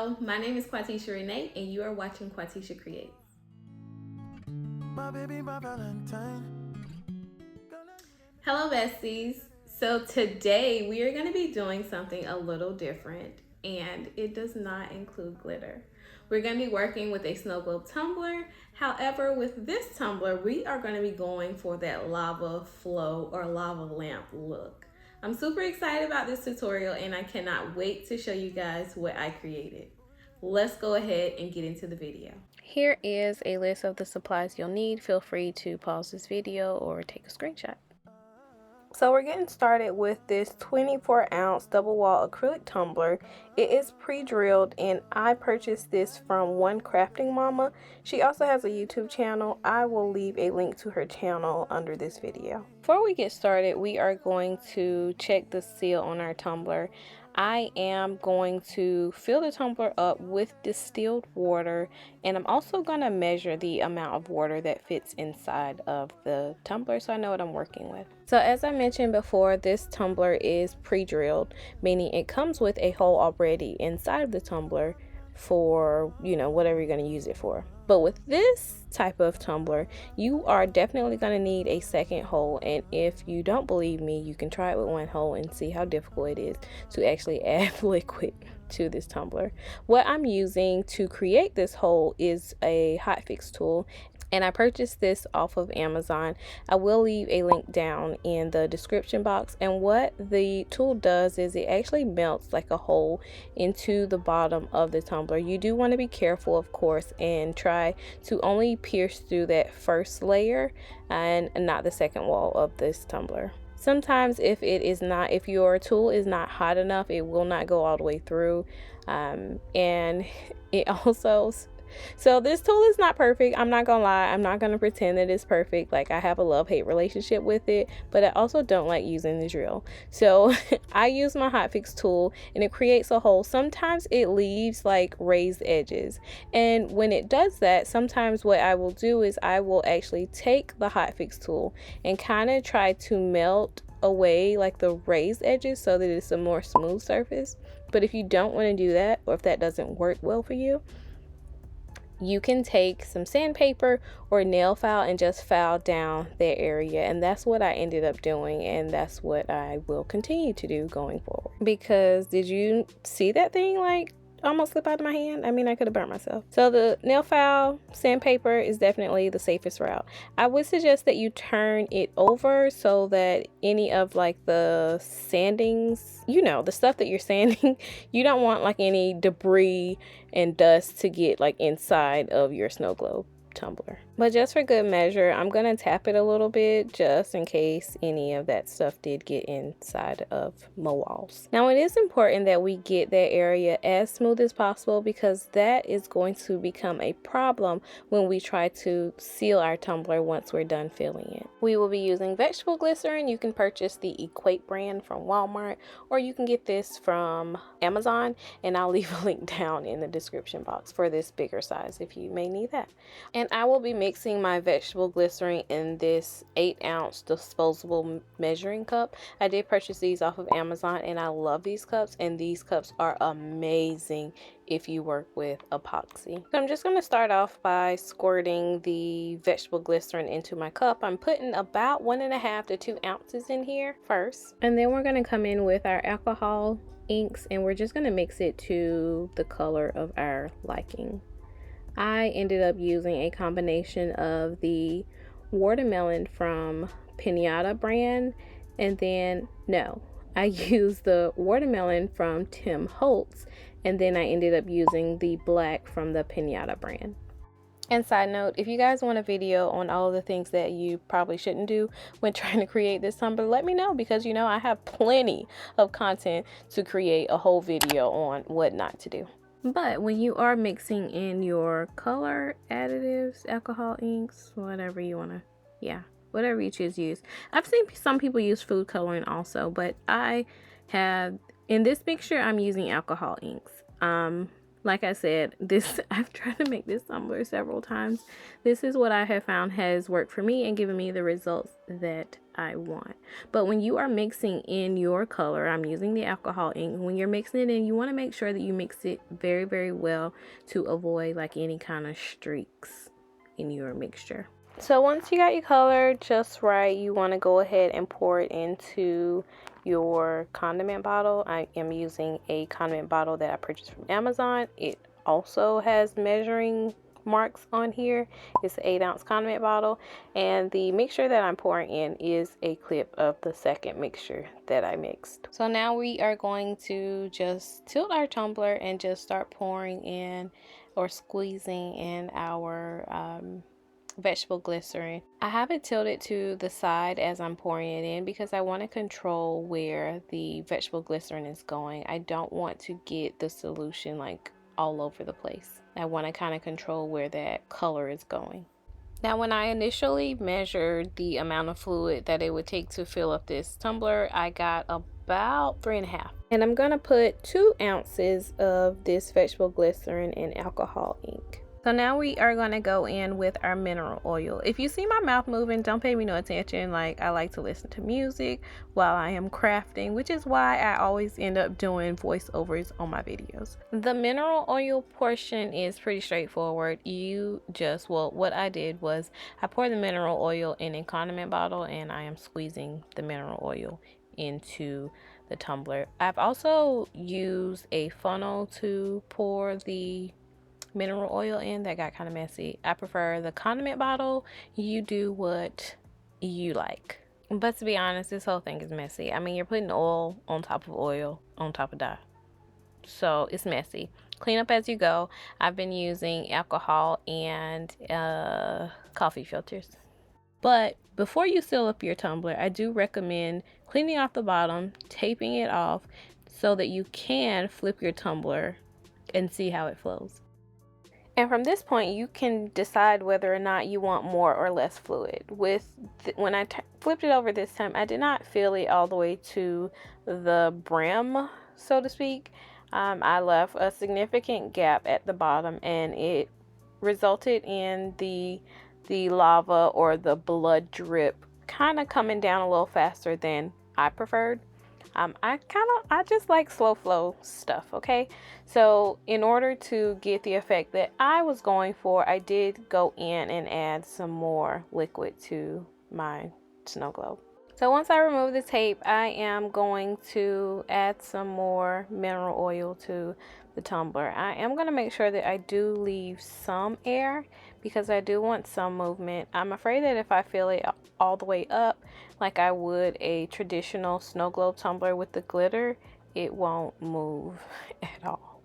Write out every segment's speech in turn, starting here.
Hello, my name is Quatechia and you are watching Quatechia Creates. Hello besties. So today we are going to be doing something a little different, and it does not include glitter. We're going to be working with a snow globe tumbler. However, with this tumbler, we are going to be going for that lava flow or lava lamp look. I'm super excited about this tutorial and I cannot wait to show you guys what I created. Let's go ahead and get into the video. Here is a list of the supplies you'll need. Feel free to pause this video or take a screenshot. So we're getting started with this 24-ounce double wall acrylic tumbler. It is pre-drilled and I purchased this from One Crafting Mama. She also has a YouTube channel. I will leave a link to her channel under this video. Before we get started, we are going to check the seal on our tumbler. I am going to fill the tumbler up with distilled water, and I'm also going to measure the amount of water that fits inside of the tumbler so I know what I'm working with. So as I mentioned before, this tumbler is pre-drilled, meaning it comes with a hole already inside of the tumbler for, you know, whatever you're going to use it for. But with this type of tumbler, you are definitely going to need a second hole, and if you don't believe me, you can try it with one hole and see how difficult it is to actually add liquid to this tumbler. What I'm using to create this hole is a Hotfix tool, and I purchased this off of Amazon. I will leave a link down in the description box. And what the tool does is it actually melts like a hole into the bottom of the tumbler. You do want to be careful, of course, and try to only pierce through that first layer and not the second wall of this tumbler. Sometimes if your tool is not hot enough, it will not go all the way through. And it also, so this tool is not perfect. I'm not gonna lie. I'm not gonna pretend that it's perfect. Like, I have a love-hate relationship with it, but I also don't like using the drill. So I use my Hotfix tool and it creates a hole. Sometimes it leaves like raised edges. And when it does that, sometimes what I will do is I will actually take the Hotfix tool and kind of try to melt away like the raised edges so that it's a more smooth surface. But if you don't want to do that, or if that doesn't work well for you, you can take some sandpaper or nail file and just file down that area. And that's what I ended up doing, and that's what I will continue to do going forward. Because did you see that thing like almost slip out of my hand? I mean, I could have burnt myself. So the nail file, sandpaper is definitely the safest route. I would suggest that you turn it over so that any of like the sandings, you know, the stuff that you're sanding, you don't want like any debris and dust to get like inside of your snow globe tumbler. But just for good measure, I'm gonna tap it a little bit just in case any of that stuff did get inside of my walls. Now it is important that we get that area as smooth as possible, because that is going to become a problem when we try to seal our tumbler once we're done filling it. We will be using vegetable glycerin. You can purchase the Equate brand from Walmart, or you can get this from Amazon, and I'll leave a link down in the description box for this bigger size if you may need that. And I will be mixing my vegetable glycerin in this 8-ounce disposable measuring cup. I did purchase these off of Amazon and I love these cups, and these cups are amazing if you work with epoxy. So I'm just going to start off by squirting the vegetable glycerin into my cup. I'm putting about 1.5 to 2 ounces in here first, and then we're going to come in with our alcohol inks and we're just going to mix it to the color of our liking. I ended up using a combination of the watermelon from Pinata brand, and then I used the watermelon from Tim Holtz, and then I ended up using the black from the Pinata brand. And side note, if you guys want a video on all of the things that you probably shouldn't do when trying to create this tumbler, let me know, because you know I have plenty of content to create a whole video on what not to do. But when you are mixing in your color additives, alcohol inks, whatever you want to, whatever you choose to use. I've seen some people use food coloring also, but I have, in this mixture, I'm using alcohol inks. Like I said, I've tried to make this tumbler several times. This is what I have found has worked for me and given me the results that I want. But when you are mixing in your color, I'm using the alcohol ink. When you're mixing it in, you want to make sure that you mix it very, very well to avoid like any kind of streaks in your mixture. So once you got your color just right, you want to go ahead and pour it into your condiment bottle. I am using a condiment bottle that I purchased from Amazon. It also has measuring marks on here. It's an 8-ounce condiment bottle, and the mixture that I'm pouring in is a clip of the second mixture that I mixed. So now we are going to just tilt our tumbler and just start pouring in or squeezing in our vegetable glycerin. I have it tilted to the side as I'm pouring it in because I want to control where the vegetable glycerin is going. I don't want to get the solution like all over the place. I want to kind of control where that color is going. Now, when I initially measured the amount of fluid that it would take to fill up this tumbler, I got about 3.5. And I'm gonna put 2 ounces of this vegetable glycerin and alcohol ink. So now we are going to go in with our mineral oil. If you see my mouth moving, don't pay me no attention. Like, I like to listen to music while I am crafting, which is why I always end up doing voiceovers on my videos. The mineral oil portion is pretty straightforward. What I did was I poured the mineral oil in a condiment bottle and I am squeezing the mineral oil into the tumbler. I've also used a funnel to pour the mineral oil in. That got kind of messy. I prefer the condiment bottle. You do what you like. But to be honest, this whole thing is messy. I mean, you're putting oil on top of oil on top of dye. So it's messy. Clean up as you go. I've been using alcohol and coffee filters. But before you seal up your tumbler, I do recommend cleaning off the bottom, taping it off so that you can flip your tumbler and see how it flows. And from this point, you can decide whether or not you want more or less fluid. When I flipped it over this time, I did not fill it all the way to the brim, so to speak. I left a significant gap at the bottom, and it resulted in the lava or the blood drip kind of coming down a little faster than I preferred. I just like slow flow stuff, okay? So in order to get the effect that I was going for, I did go in and add some more liquid to my snow globe. So once I remove the tape, I am going to add some more mineral oil to the tumbler. I am going to make sure that I do leave some air because I do want some movement. I'm afraid that if I fill it all the way up like I would a traditional snow globe tumbler with the glitter, it won't move at all.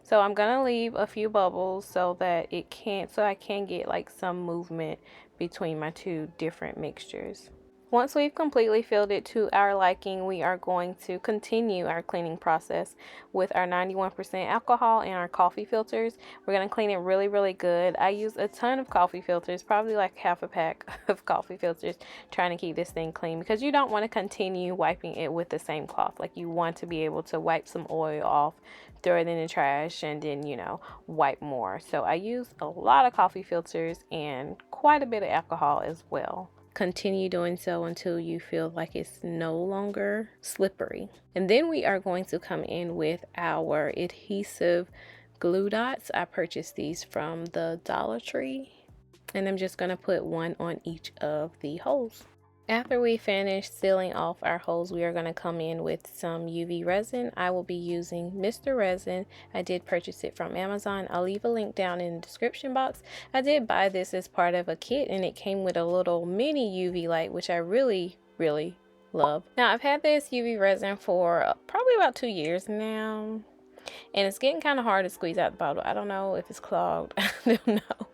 So I'm going to leave a few bubbles so that I can get like some movement between my two different mixtures. Once we've completely filled it to our liking, we are going to continue our cleaning process with our 91% alcohol and our coffee filters. We're going to clean it really, really good. I use a ton of coffee filters, probably like half a pack of coffee filters, trying to keep this thing clean because you don't want to continue wiping it with the same cloth. Like, you want to be able to wipe some oil off, throw it in the trash, and then, wipe more. So I use a lot of coffee filters and quite a bit of alcohol as well. Continue doing so until you feel like it's no longer slippery. And then we are going to come in with our adhesive glue dots. I purchased these from the Dollar Tree, and I'm just going to put one on each of the holes. After we finish sealing off our holes, we are going to come in with some UV resin. I will be using Mr. Resin. I did purchase it from Amazon. I'll leave a link down in the description box. I did buy this as part of a kit, and it came with a little mini UV light, which I really, really love. Now, I've had this UV resin for probably about 2 years now, and it's getting kind of hard to squeeze out the bottle. I don't know if it's clogged. I don't know.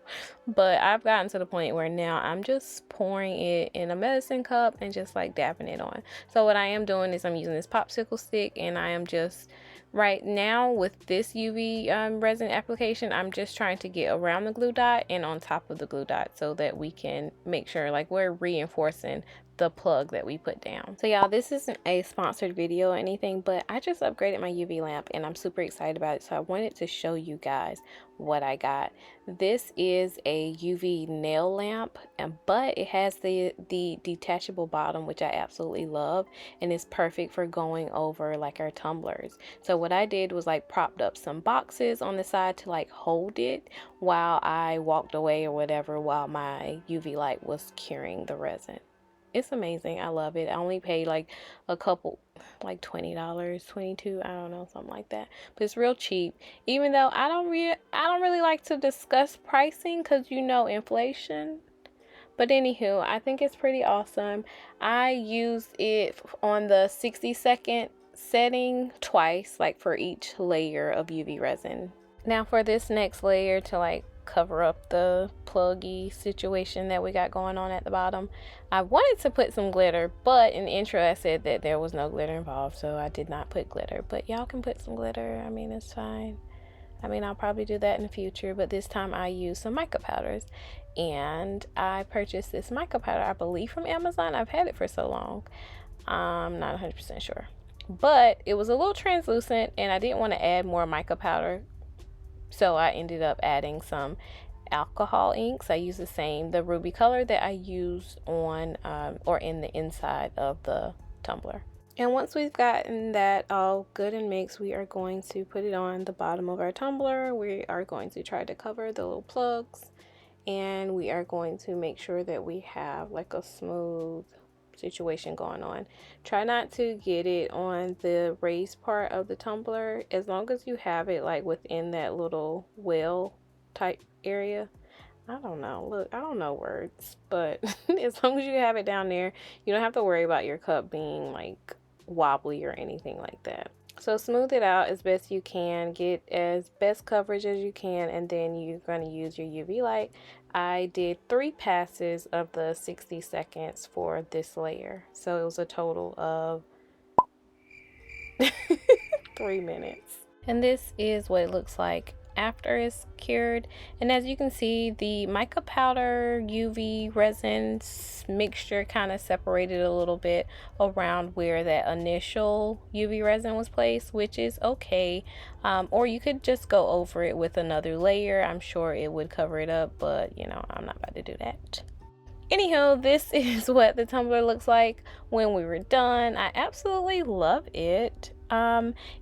But I've gotten to the point where now I'm just pouring it in a medicine cup and just like dabbing it on. So what I am doing is I'm using this popsicle stick, and I am just right now with this UV resin application, I'm just trying to get around the glue dot and on top of the glue dot so that we can make sure like we're reinforcing the plug that we put down. So y'all, this isn't a sponsored video or anything, but I just upgraded my UV lamp and I'm super excited about it. So I wanted to show you guys what I got. This is a UV nail lamp, but it has the detachable bottom, which I absolutely love, and it's perfect for going over like our tumblers. So what I did was like propped up some boxes on the side to like hold it while I walked away or whatever, while my UV light was curing the resin. It's amazing. I love it. I only paid like a couple, like $20, $22, I don't know, something like that. But it's real cheap. Even though I don't really like to discuss pricing because you know inflation. But anywho, I think it's pretty awesome. I used it on the 60-second setting twice, like for each layer of UV resin. Now for this next layer, to like cover up the pluggy situation that we got going on at the bottom, I wanted to put some glitter, but in the intro I said that there was no glitter involved, so I did not put glitter. But y'all can put some glitter. I mean, it's fine. I mean, I'll probably do that in the future, but this time I used some mica powders, and I purchased this mica powder, I believe from Amazon. I've had it for so long, I'm not 100% sure, but it was a little translucent and I didn't want to add more mica powder, so I ended up adding some alcohol inks. I use the ruby color that I use on or in the inside of the tumbler. And once we've gotten that all good and mixed, we are going to put it on the bottom of our tumbler. We are going to try to cover the little plugs, and we are going to make sure that we have like a smooth situation going on. Try not to get it on the raised part of the tumbler, as long as you have it like within that little well type area. I don't know, look, I don't know words, but as long as you have it down there, you don't have to worry about your cup being like wobbly or anything like that. So smooth it out as best you can, get as best coverage as you can, and then you're going to use your UV light. I did 3 passes of the 60 seconds for this layer, so it was a total of 3 minutes. And this is what it looks like after it's cured. And as you can see, the mica powder UV resin mixture kind of separated a little bit around where that initial UV resin was placed, which is okay. Or you could just go over it with another layer. I'm sure it would cover it up, but you know, I'm not about to do that. Anyhow, this is what the tumbler looks like when we were done. I absolutely love it.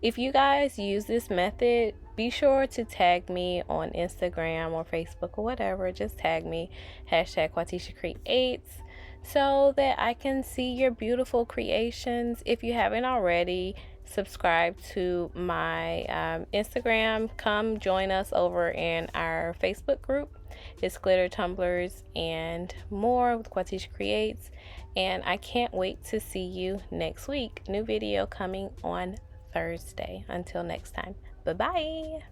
If you guys use this method, be sure to tag me on Instagram or Facebook or whatever. Just tag me, #quatechiacreates, so that I can see your beautiful creations. If you haven't already, subscribe to my Instagram. Come join us over in our Facebook group. It's glitter tumblers and more with Quatechia Creates, and I can't wait to see you next week. New video coming on Thursday. Until next time, bye bye.